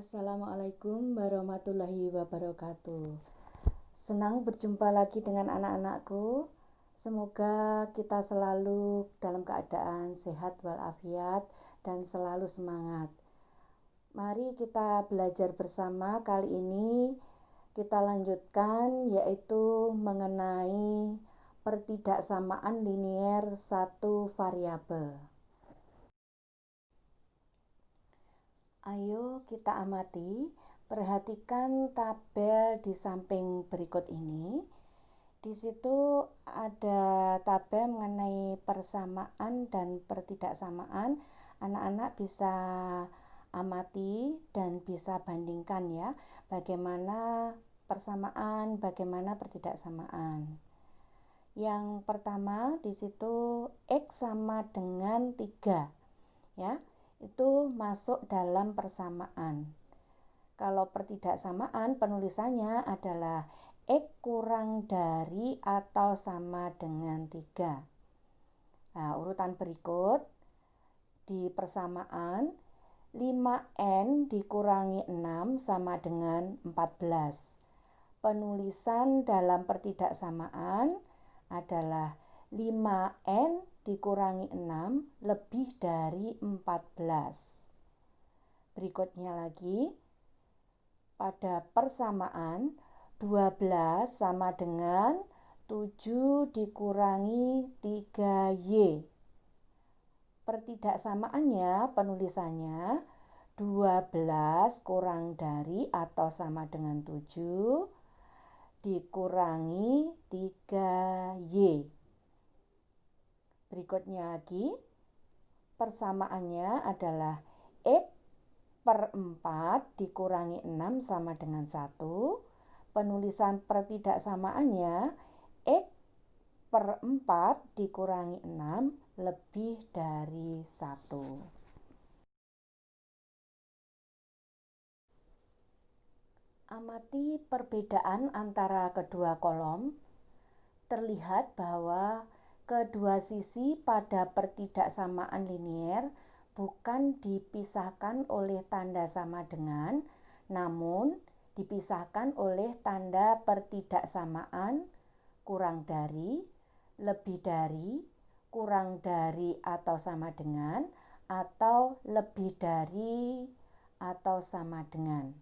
Assalamualaikum warahmatullahi wabarakatuh. Senang berjumpa lagi dengan anak-anakku. Semoga kita selalu dalam keadaan sehat walafiat dan selalu semangat. Mari kita belajar bersama. Kali ini kita lanjutkan, yaitu mengenai pertidaksamaan linier satu variabel. Ayo kita amati, perhatikan tabel di samping berikut ini. Di situ ada tabel mengenai persamaan dan pertidaksamaan. Anak-anak bisa amati dan bisa bandingkan ya, bagaimana persamaan, bagaimana pertidaksamaan. Yang pertama di situ X sama dengan 3 ya. Itu masuk dalam persamaan. Kalau pertidaksamaan penulisannya adalah X kurang dari atau sama dengan 3. Nah, urutan berikut di persamaan 5N dikurangi 6 sama dengan 14. Penulisan dalam pertidaksamaan adalah 5N dikurangi 6 lebih dari 14. Berikutnya lagi, pada persamaan 12 sama dengan 7 dikurangi 3Y. Pertidaksamaannya, penulisannya 12 kurang dari atau sama dengan 7 dikurangi 3Y. Berikutnya lagi, persamaannya adalah X per 4 dikurangi 6 sama dengan 1. Penulisan pertidaksamaannya X per 4 dikurangi 6 lebih dari 1. Amati perbedaan antara kedua kolom. Terlihat bahwa kedua sisi pada pertidaksamaan linier bukan dipisahkan oleh tanda sama dengan, namun dipisahkan oleh tanda pertidaksamaan kurang dari, lebih dari, kurang dari atau sama dengan, atau lebih dari atau sama dengan.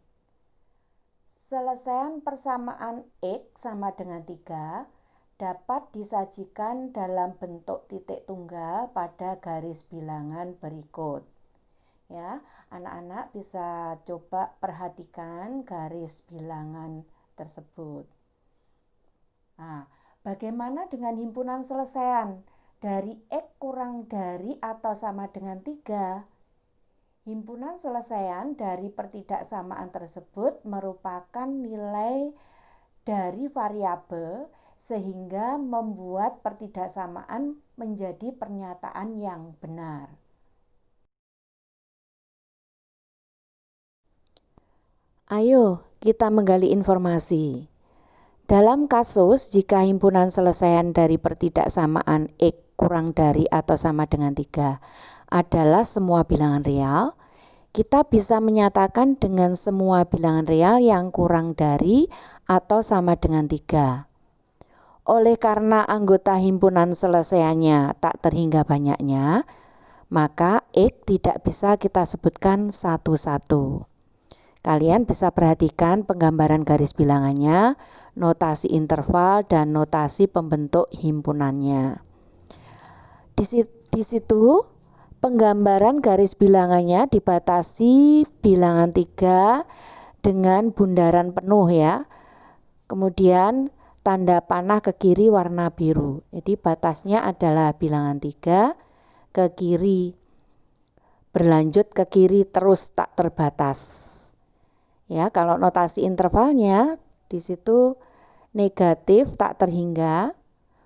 Selesaian persamaan X sama dengan 3 dapat disajikan dalam bentuk titik tunggal pada garis bilangan berikut. Ya, anak-anak bisa coba perhatikan garis bilangan tersebut. Nah, bagaimana dengan himpunan selesaian dari X kurang dari atau sama dengan 3? Himpunan selesaian dari pertidaksamaan tersebut merupakan nilai dari variabel sehingga membuat pertidaksamaan menjadi pernyataan yang benar. Ayo kita menggali informasi. Dalam kasus jika himpunan selesaian dari pertidaksamaan X kurang dari atau sama dengan 3 adalah semua bilangan real, kita bisa menyatakan dengan semua bilangan real yang kurang dari atau sama dengan 3. Oleh karena anggota himpunan selesaiannya tak terhingga banyaknya, maka X tidak bisa kita sebutkan satu-satu. Kalian bisa perhatikan penggambaran garis bilangannya, notasi interval, dan notasi pembentuk himpunannya. Di situ penggambaran garis bilangannya dibatasi bilangan 3 dengan bundaran penuh ya. Kemudian tanda panah ke kiri warna biru. Jadi batasnya adalah bilangan 3 ke kiri, berlanjut ke kiri terus tak terbatas. Ya, kalau notasi intervalnya di situ negatif tak terhingga,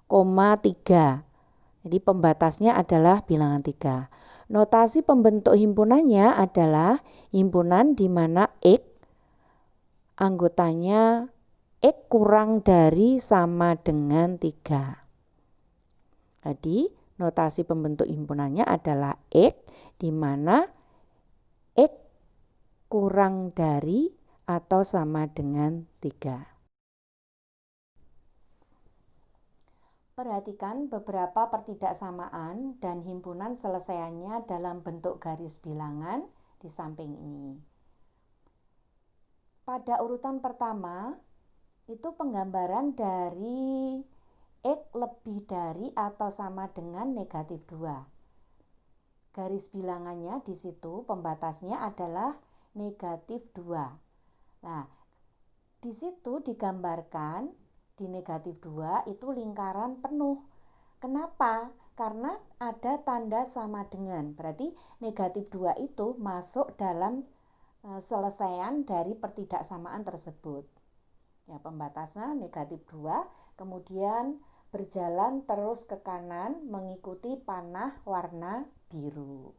koma 3. Jadi pembatasnya adalah bilangan 3. Notasi pembentuk himpunannya adalah himpunan di mana X anggotanya X kurang dari sama dengan 3. Jadi notasi pembentuk himpunannya adalah X di mana X kurang dari atau sama dengan 3. Perhatikan beberapa pertidaksamaan dan himpunan selesaiannya dalam bentuk garis bilangan di samping ini. Pada urutan pertama, itu penggambaran dari X lebih dari atau sama dengan negatif 2. Garis bilangannya di situ pembatasnya adalah negatif 2. Nah, di situ digambarkan di negatif 2 itu lingkaran penuh. Kenapa? Karena ada tanda sama dengan. Berarti negatif 2 itu masuk dalam selesaian dari pertidaksamaan tersebut. Ya, pembatasnya negatif 2, kemudian berjalan terus ke kanan mengikuti panah warna biru.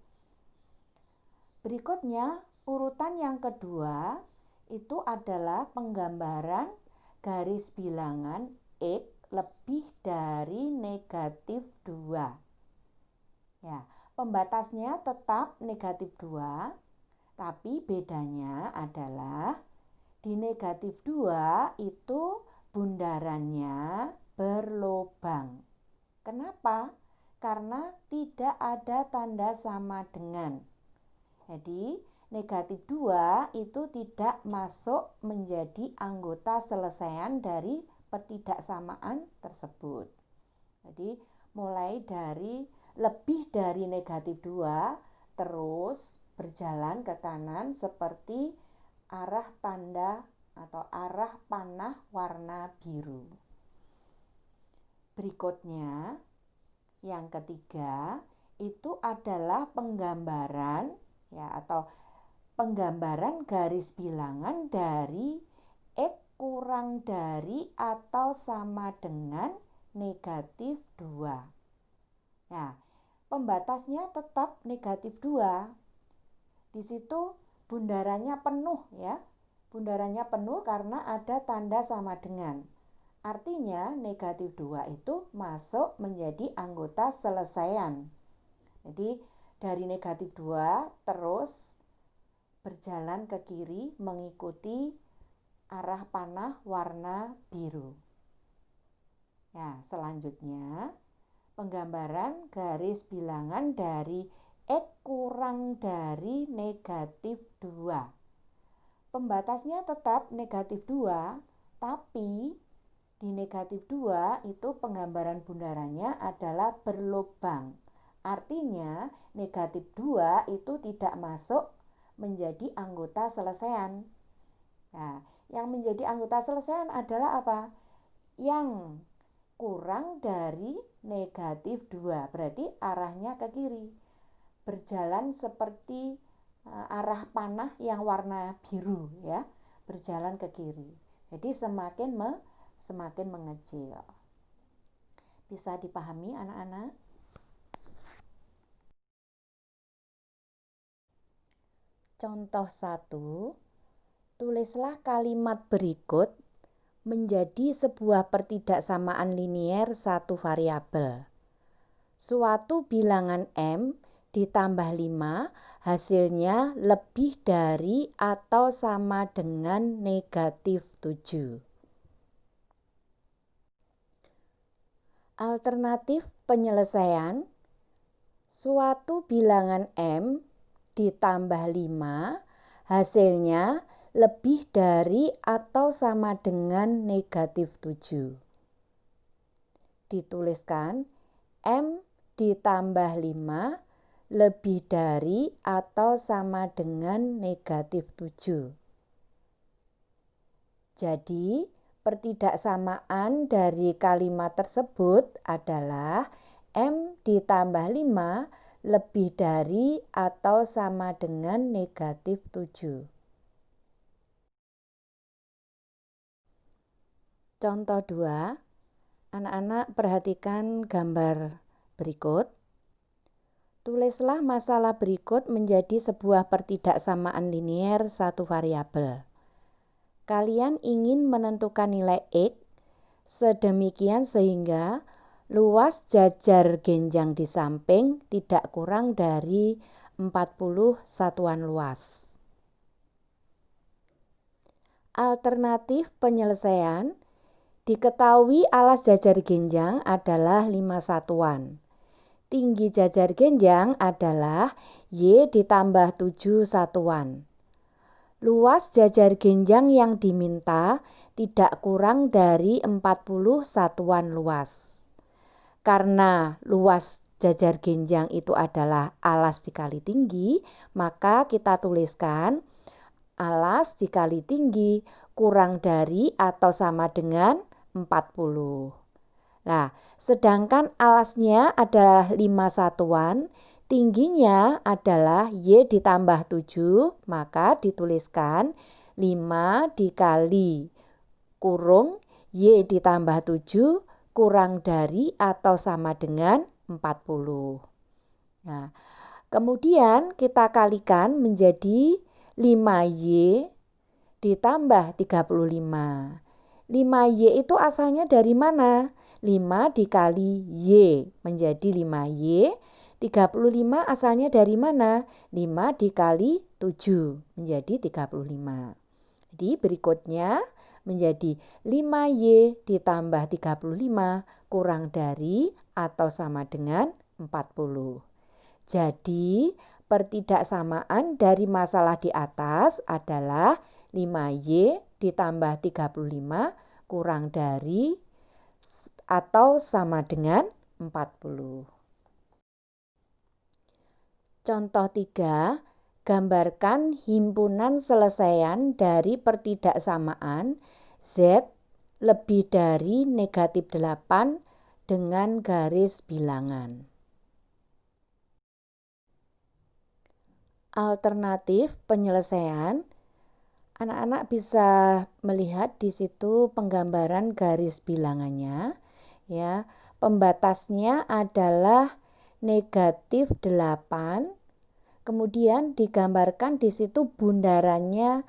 Berikutnya, urutan yang kedua itu adalah penggambaran garis bilangan X lebih dari negatif 2. Ya, pembatasnya tetap negatif 2, tapi bedanya adalah di negatif 2 itu bundarannya berlobang. Kenapa? Karena tidak ada tanda sama dengan. Jadi negatif 2 itu tidak masuk menjadi anggota selesaian dari pertidaksamaan tersebut. Jadi mulai dari lebih dari negatif 2 terus berjalan ke kanan seperti arah tanda atau arah panah warna biru. Berikutnya, yang ketiga itu adalah penggambaran ya atau penggambaran garis bilangan dari X kurang dari atau sama dengan negatif 2. Nah, pembatasnya tetap negatif 2. Di situ bundarannya penuh ya. Bundarannya penuh karena ada tanda sama dengan. Artinya negatif 2 itu masuk menjadi anggota selesaian. Jadi dari negatif 2 terus berjalan ke kiri mengikuti arah panah warna biru. Ya, selanjutnya penggambaran garis bilangan dari X kurang dari negatif 2. Pembatasnya tetap negatif 2, tapi di negatif 2 itu penggambaran bundarannya adalah berlobang. Artinya negatif 2 itu tidak masuk menjadi anggota selesaian. Nah, yang menjadi anggota selesaian adalah apa? Yang kurang dari negatif 2. Berarti arahnya ke kiri. Berjalan seperti arah panah yang warna biru ya. Berjalan ke kiri. Jadi semakin mengecil. Bisa dipahami anak-anak? Contoh 1. Tulislah kalimat berikut menjadi sebuah pertidaksamaan linier satu variabel. Suatu bilangan M ditambah 5 hasilnya lebih dari atau sama dengan negatif 7. Alternatif penyelesaian, suatu bilangan M ditambah 5 hasilnya lebih dari atau sama dengan negatif 7. Dituliskan M ditambah 5 lebih dari atau sama dengan negatif 7. Jadi, pertidaksamaan dari kalimat tersebut adalah M ditambah 5 lebih dari atau sama dengan negatif 7. Contoh 2, anak-anak perhatikan gambar berikut. Tulislah masalah berikut menjadi sebuah pertidaksamaan linier satu variabel. Kalian ingin menentukan nilai X sedemikian sehingga luas jajar genjang di samping tidak kurang dari 40 satuan luas. Alternatif penyelesaian. Diketahui alas jajar genjang adalah 5 satuan. Tinggi jajar genjang adalah Y ditambah 7 satuan. Luas jajar genjang yang diminta tidak kurang dari 40 satuan luas. Karena luas jajar genjang itu adalah alas dikali tinggi, maka kita tuliskan alas dikali tinggi kurang dari atau sama dengan 40. Nah, sedangkan alasnya adalah 5 satuan, tingginya adalah Y ditambah 7, maka dituliskan 5 dikali kurung Y ditambah 7 kurang dari atau sama dengan 40. Nah, kemudian kita kalikan menjadi 5Y ditambah 35. 5Y itu asalnya dari mana? 5 dikali Y menjadi 5Y. 35 asalnya dari mana? 5 dikali 7 menjadi 35. Jadi berikutnya menjadi 5Y ditambah 35 kurang dari atau sama dengan 40. Jadi pertidaksamaan dari masalah di atas adalah 5Y ditambah 35 kurang dari atau sama dengan 40. Contoh 3, gambarkan himpunan selesaian dari pertidaksamaan Z lebih dari negatif 8 dengan garis bilangan. Alternatif penyelesaian. Anak-anak bisa melihat di situ penggambaran garis bilangannya, ya. Pembatasnya adalah negatif 8. Kemudian digambarkan di situ bundarannya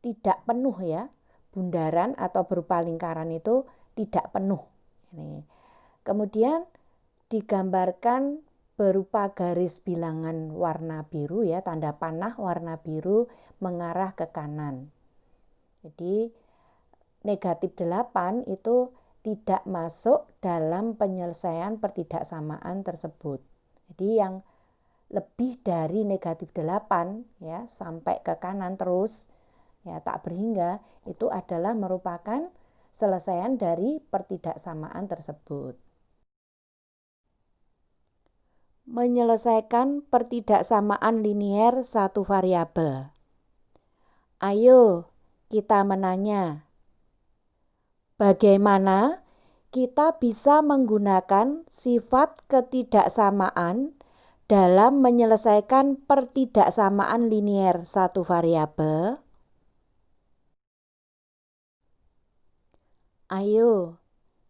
tidak penuh, ya. Bundaran atau berupa lingkaran itu tidak penuh. Ini. Kemudian digambarkan berupa garis bilangan warna biru, ya, tanda panah warna biru mengarah ke kanan. Jadi negatif 8 itu tidak masuk dalam penyelesaian pertidaksamaan tersebut. Jadi yang lebih dari negatif 8, ya, sampai ke kanan terus, ya, tak berhingga, itu adalah merupakan selesaian dari pertidaksamaan tersebut. Menyelesaikan pertidaksamaan linier satu variabel. Ayo kita menanya, bagaimana kita bisa menggunakan sifat ketidaksamaan dalam menyelesaikan pertidaksamaan linier satu variabel? Ayo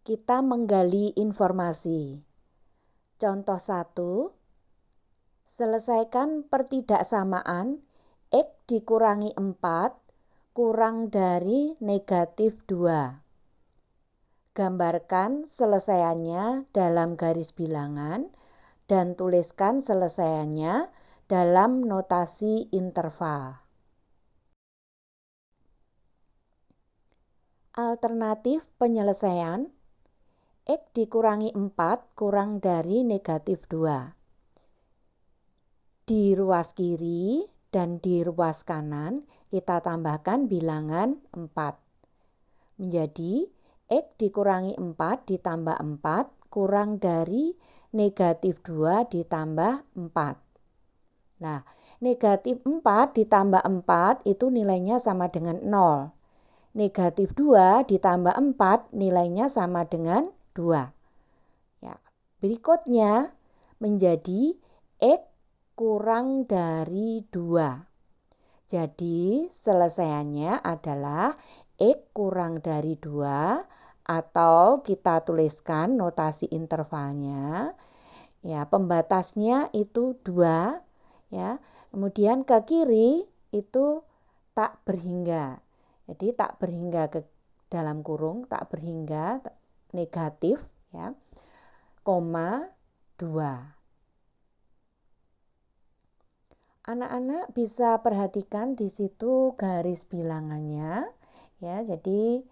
kita menggali informasi. Contoh 1, selesaikan pertidaksamaan X dikurangi 4 kurang dari negatif 2. Gambarkan selesaiannya dalam garis bilangan dan tuliskan selesaiannya dalam notasi interval. Alternatif penyelesaian X dikurangi 4 kurang dari negatif 2. Di ruas kiri dan di ruas kanan kita tambahkan bilangan 4. Menjadi X dikurangi 4 ditambah 4 kurang dari negatif 2 ditambah 4. Nah, negatif 4 ditambah 4 itu nilainya sama dengan 0. Negatif 2 ditambah 4 nilainya sama dengan 2. Ya, berikutnya menjadi X kurang dari 2. Jadi selesaiannya adalah X kurang dari 2 atau kita tuliskan notasi intervalnya. Ya, pembatasnya itu 2, ya. Kemudian ke kiri itu tak berhingga. Jadi tak berhingga ke dalam kurung, tak berhingga negatif, ya, koma 2. Anak-anak bisa perhatikan di situ garis bilangannya ya. Jadi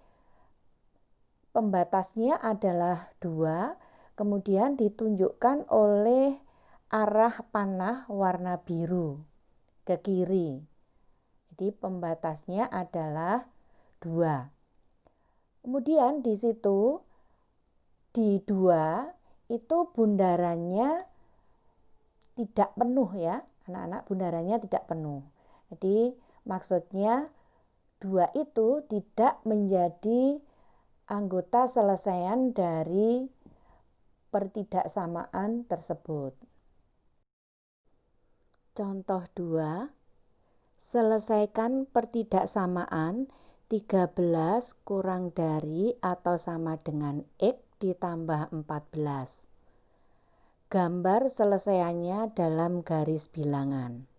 pembatasnya adalah 2, kemudian ditunjukkan oleh arah panah warna biru ke kiri. Jadi pembatasnya adalah 2. Kemudian di situ di 2 itu bundarannya tidak penuh ya, anak-anak, bundarannya tidak penuh. Jadi maksudnya 2 itu tidak menjadi anggota selesaian dari pertidaksamaan tersebut. Contoh 2, selesaikan pertidaksamaan 13 kurang dari atau sama dengan X ditambah 14. Gambar selesaiannya dalam garis bilangan.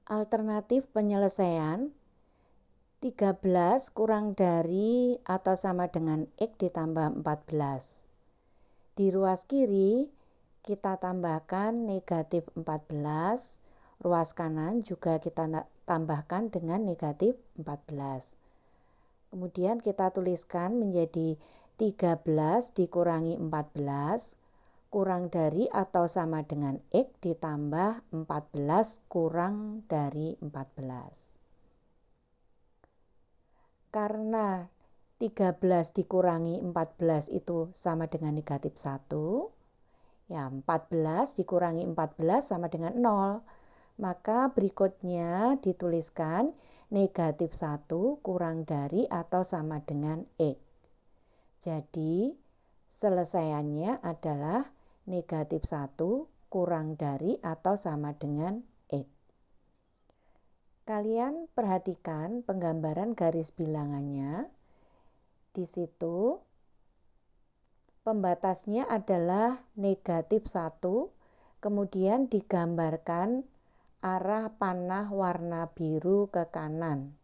Alternatif penyelesaian 13 kurang dari atau sama dengan X ditambah 14. Di ruas kiri kita tambahkan negatif 14, ruas kanan juga kita tambahkan dengan negatif 14. Kemudian kita tuliskan menjadi 13 dikurangi 14 kurang dari atau sama dengan X ditambah 14 kurang dari 14. Karena 13 dikurangi 14 itu sama dengan negatif 1, ya 14 dikurangi 14 sama dengan 0. Maka berikutnya dituliskan negatif 1 kurang dari atau sama dengan X. Jadi selesaiannya adalah negatif 1 kurang dari atau sama dengan X. Kalian perhatikan penggambaran garis bilangannya. Di situ pembatasnya adalah negatif 1, kemudian digambarkan arah panah warna biru ke kanan.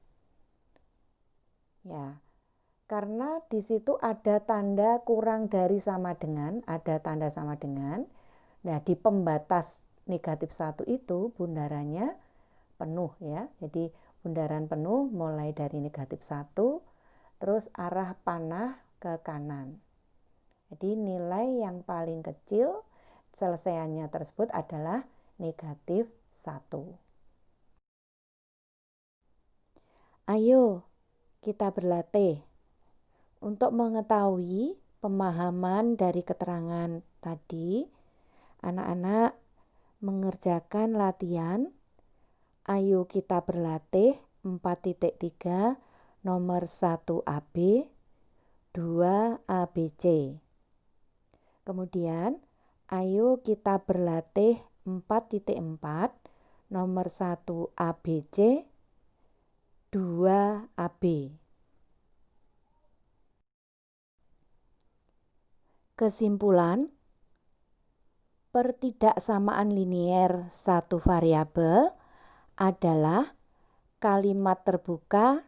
Ya, karena di situ ada tanda kurang dari sama dengan, ada tanda sama dengan. Nah, di pembatas negatif 1 itu bundarannya penuh ya. Jadi bundaran penuh mulai dari negatif 1, terus arah panah ke kanan. Jadi nilai yang paling kecil selesaiannya tersebut adalah negatif 1. Ayo kita berlatih untuk mengetahui pemahaman dari keterangan tadi. Anak-anak mengerjakan latihan Ayo kita berlatih 4.3 nomor 1 AB 2 ABC. Kemudian ayo kita berlatih 4.4 nomor 1 ABC 2 AB. Kesimpulan, pertidaksamaan linier satu variabel adalah kalimat terbuka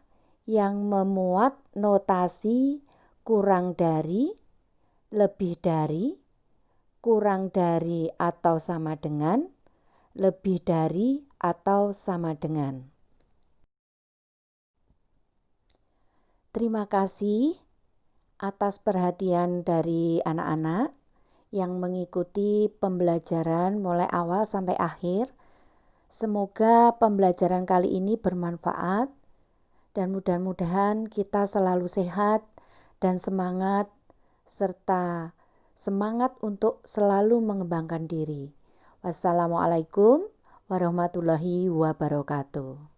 yang memuat notasi kurang dari, lebih dari, kurang dari atau sama dengan, lebih dari atau sama dengan. Terima kasih atas perhatian dari anak-anak yang mengikuti pembelajaran mulai awal sampai akhir. Semoga pembelajaran kali ini bermanfaat dan mudah-mudahan kita selalu sehat dan semangat serta semangat untuk selalu mengembangkan diri. Wassalamualaikum warahmatullahi wabarakatuh.